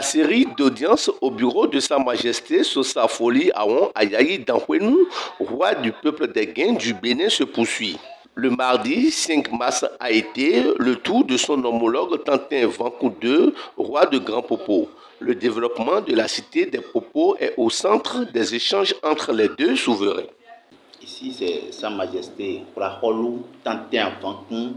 La série d'audiences au bureau de Sa Majesté Sosa Foli Aon Ayayi Dankwenu, roi du peuple des Guins du Bénin, se poursuit. Le mardi 5 mars a été le tour de son homologue Tantin Vankou II, roi de Grand Popo. Le développement de la cité des Popos est au centre des échanges entre les deux souverains. Ici, c'est Sa Majesté Praholou Tantin Vankou,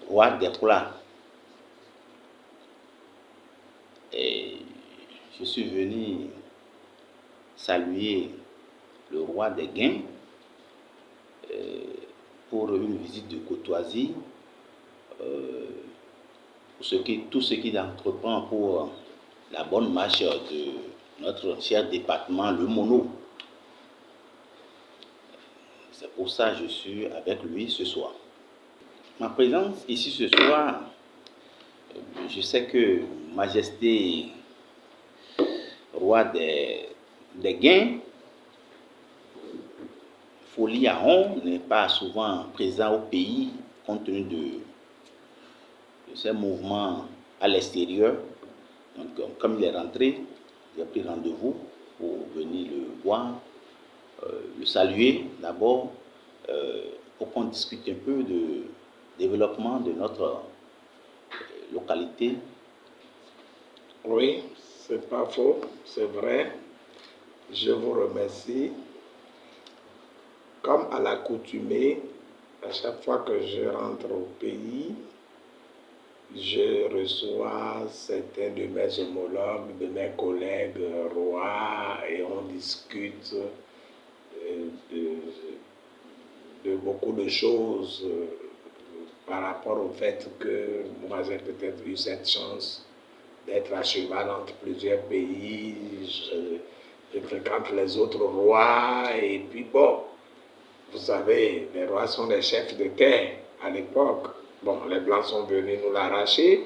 roi des Koula. Et je suis venu saluer le roi des Guins pour une visite de courtoisie, tout ce qu'il entreprend pour la bonne marche de notre cher département, le Mono. C'est pour ça que je suis avec lui ce soir. Ma présence ici ce soir, je sais que Majesté roi des Guins, Foli Aon, n'est pas souvent présent au pays compte tenu de ses mouvements à l'extérieur. Donc, comme il est rentré, j'ai pris rendez-vous pour venir le voir, le saluer d'abord, pour qu'on discute un peu de développement de notre localité. Oui, c'est pas faux, c'est vrai. Je vous remercie. Comme à l'accoutumée, à chaque fois que je rentre au pays, je reçois certains de mes homologues, de mes collègues rois, et on discute de beaucoup de choses par rapport au fait que moi j'ai peut-être eu cette chance d'être à cheval entre plusieurs pays. Je fréquente les autres rois, et puis bon, vous savez, les rois sont des chefs de terre à l'époque. Bon, les Blancs sont venus nous l'arracher.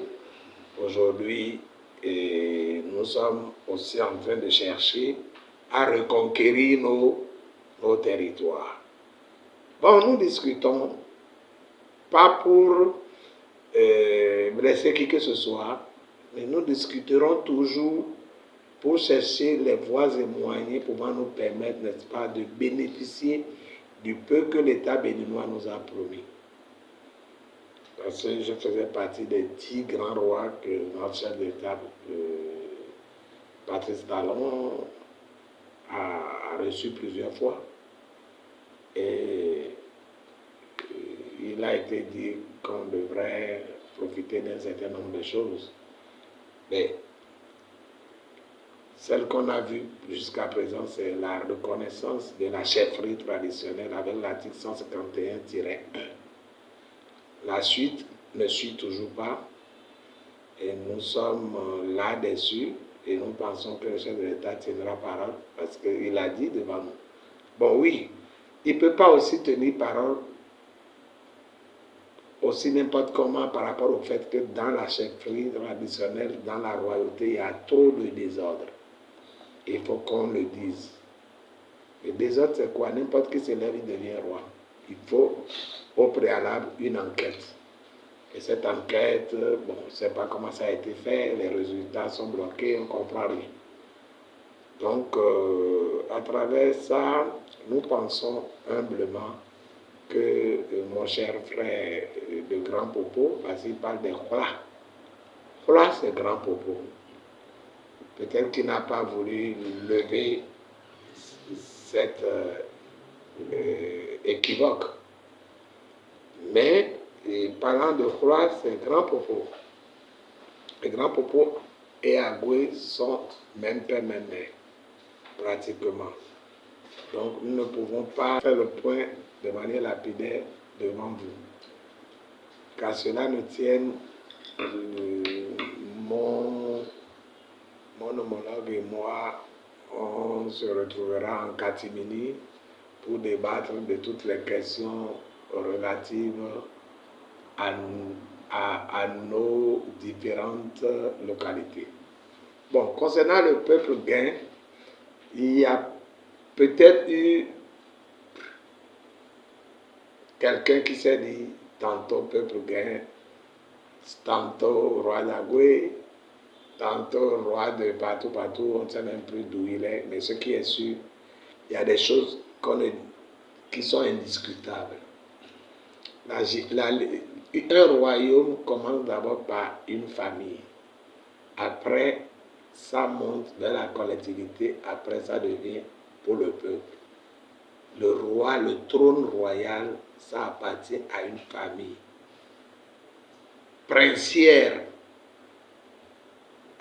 Aujourd'hui, nous sommes aussi en train de chercher à reconquérir nos territoires. Bon, nous discutons, pas pour blesser qui que ce soit, mais nous discuterons toujours pour chercher les voies et moyens pouvant nous permettre, n'est-ce pas, de bénéficier du peu que l'État béninois nous a promis. Parce que je faisais partie des 10 grands rois que notre chef d'État, Patrice Talon, a reçu plusieurs fois. Et il a été dit qu'on devrait profiter d'un certain nombre de choses. Mais celle qu'on a vue jusqu'à présent, c'est la reconnaissance de la chefferie traditionnelle avec l'article 151-1. La suite ne suit toujours pas, et nous sommes là-dessus, et nous pensons que le chef de l'État tiendra parole, parce qu'il a dit devant nous. Bon, oui, il ne peut pas aussi tenir parole aussi n'importe comment par rapport au fait que dans la chefferie traditionnelle, dans la royauté, il y a trop de désordre. Il faut qu'on le dise. Le désordre, c'est quoi? N'importe qui se lève, il devient roi. Il faut, au préalable, une enquête. Et cette enquête, bon, on ne sait pas comment ça a été fait, les résultats sont bloqués, on ne comprend rien. Donc, à travers ça, nous pensons humblement que mon cher frère de Grand Popo, parce qu'il parle des Khola. Khola, c'est Grand Popo. Peut-être qu'il n'a pas voulu lever cette équivoque. Mais, parlant de Khola, c'est Grand Popo. Les Grand Popo et Agoué sont même père, même mère, pratiquement. Donc, nous ne pouvons pas faire le point de manière lapidaire devant vous. Qu'à cela ne tienne, mon homologue et moi, on se retrouvera en catimini pour débattre de toutes les questions relatives à nos différentes localités. Bon, concernant le peuple Guin, il y a peut-être eu quelqu'un qui s'est dit tantôt peuple Guin, tantôt roi d'Agoué, tantôt roi de partout, on ne sait même plus d'où il est, mais ce qui est sûr, il y a des choses qui sont indiscutables. Un royaume commence d'abord par une famille. Après, ça monte vers la collectivité. Après, ça devient pour le peuple. Le roi, le trône royal, ça appartient à une famille princière,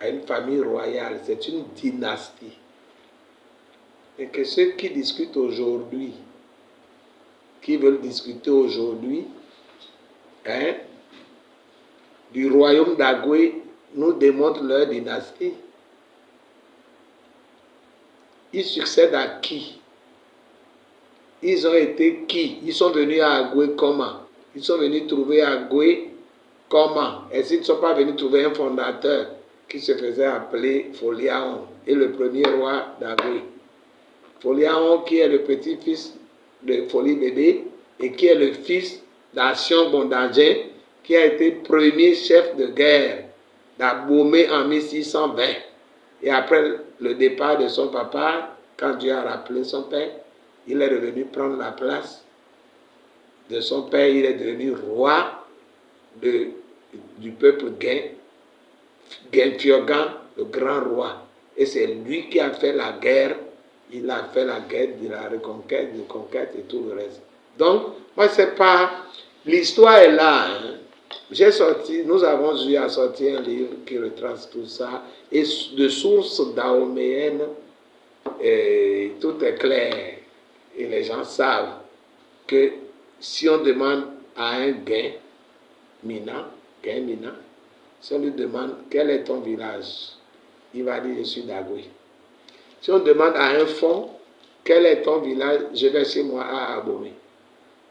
à une famille royale. C'est une dynastie. Et que ceux qui discutent aujourd'hui, qui veulent discuter aujourd'hui, du royaume d'Agoué, nous démontrent leur dynastie. Ils succèdent à qui? Ils ont été qui? Ils sont venus à Agoué comment? Ils sont venus trouver Agoué comment? Est-ce qu'ils ne sont pas venus trouver un fondateur qui se faisait appeler Foliaon et le premier roi d'Agoué? Foliaon qui est le petit-fils de Foli Bébé et qui est le fils d'Action Bondadjen, qui a été premier chef de guerre d'Abomey en 1620. Et après le départ de son papa, quand Dieu a rappelé son père, il est revenu prendre la place de son père. Il est devenu roi du peuple Guin, Genfiogan, le grand roi. Et c'est lui qui a fait la guerre. Il a fait la guerre de la reconquête, de conquête et tout le reste. Donc, moi, c'est pas... L'histoire est là. Nous avons eu à sortir un livre qui retrace tout ça. Et de sources dahoméennes, tout est clair. Et les gens savent que si on demande à un Guin Mina, si on lui demande quel est ton village, il va dire je suis d'Agoué. Si on demande à un Fon quel est ton village, je vais chez moi à Abomey.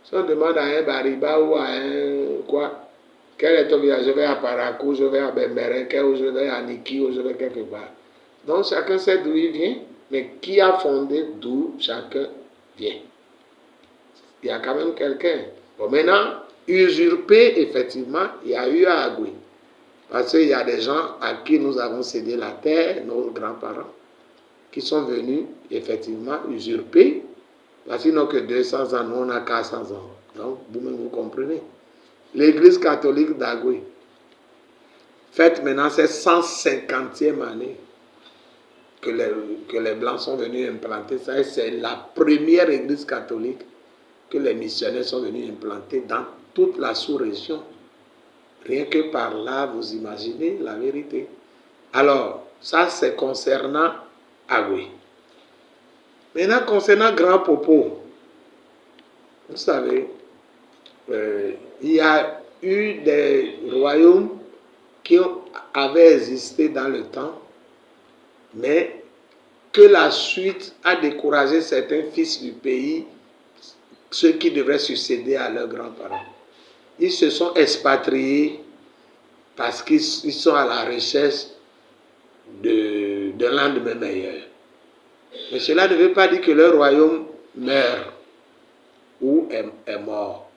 Si on demande à un Bariba ou à un quoi, quel est ton village, je vais à Parakou, je vais à Bemberenke, ou je vais à Niki, ou je vais quelque part. Donc chacun sait d'où il vient, mais qui a fondé d'où chacun vient. Il y a quand même quelqu'un. Bon, maintenant, usurper, effectivement, il y a eu à Agoué. Parce qu'il y a des gens à qui nous avons cédé la terre, nos grands-parents, qui sont venus, effectivement, usurper. Parce qu'ils n'ont que 200 ans, nous on a 400 ans. Donc, vous-même, vous comprenez. L'église catholique d'Agoué fête maintenant cette 150e année que les Blancs sont venus implanter. Ça, c'est la première église catholique que les missionnaires sont venus implanter dans toute la sous-région. Rien que par là, vous imaginez la vérité. Alors, ça c'est concernant Agoué. Maintenant, concernant Grand Popo, vous savez, il y a eu des royaumes qui avaient existé dans le temps, mais que la suite a découragé certains fils du pays, ceux qui devraient succéder à leurs grands-parents. Ils se sont expatriés parce qu'ils sont à la recherche d'un lendemain meilleur. Mais cela ne veut pas dire que leur royaume meurt ou est mort.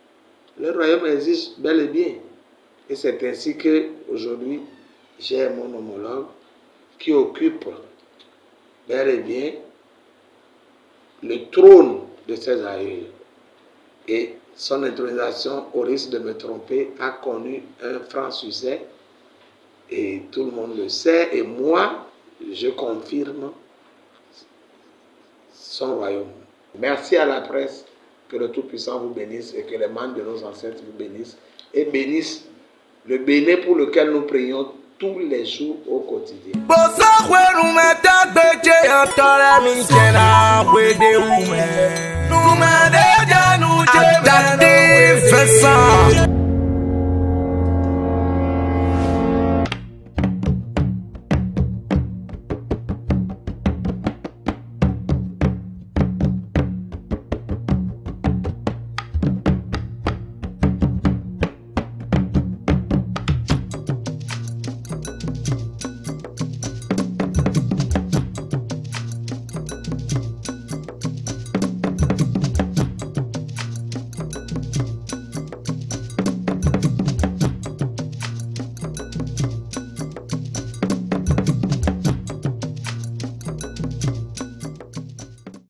Le royaume existe bel et bien. Et c'est ainsi qu'aujourd'hui, j'ai mon homologue qui occupe bel et bien le trône de ses aïeux. Et son intronisation, au risque de me tromper, a connu un franc succès. Et tout le monde le sait. Et moi, je confirme son royaume. Merci à la presse. Que le Tout-Puissant vous bénisse et que les membres de nos ancêtres vous bénissent. Et bénissent le Bénin pour lequel nous prions tous les jours au quotidien.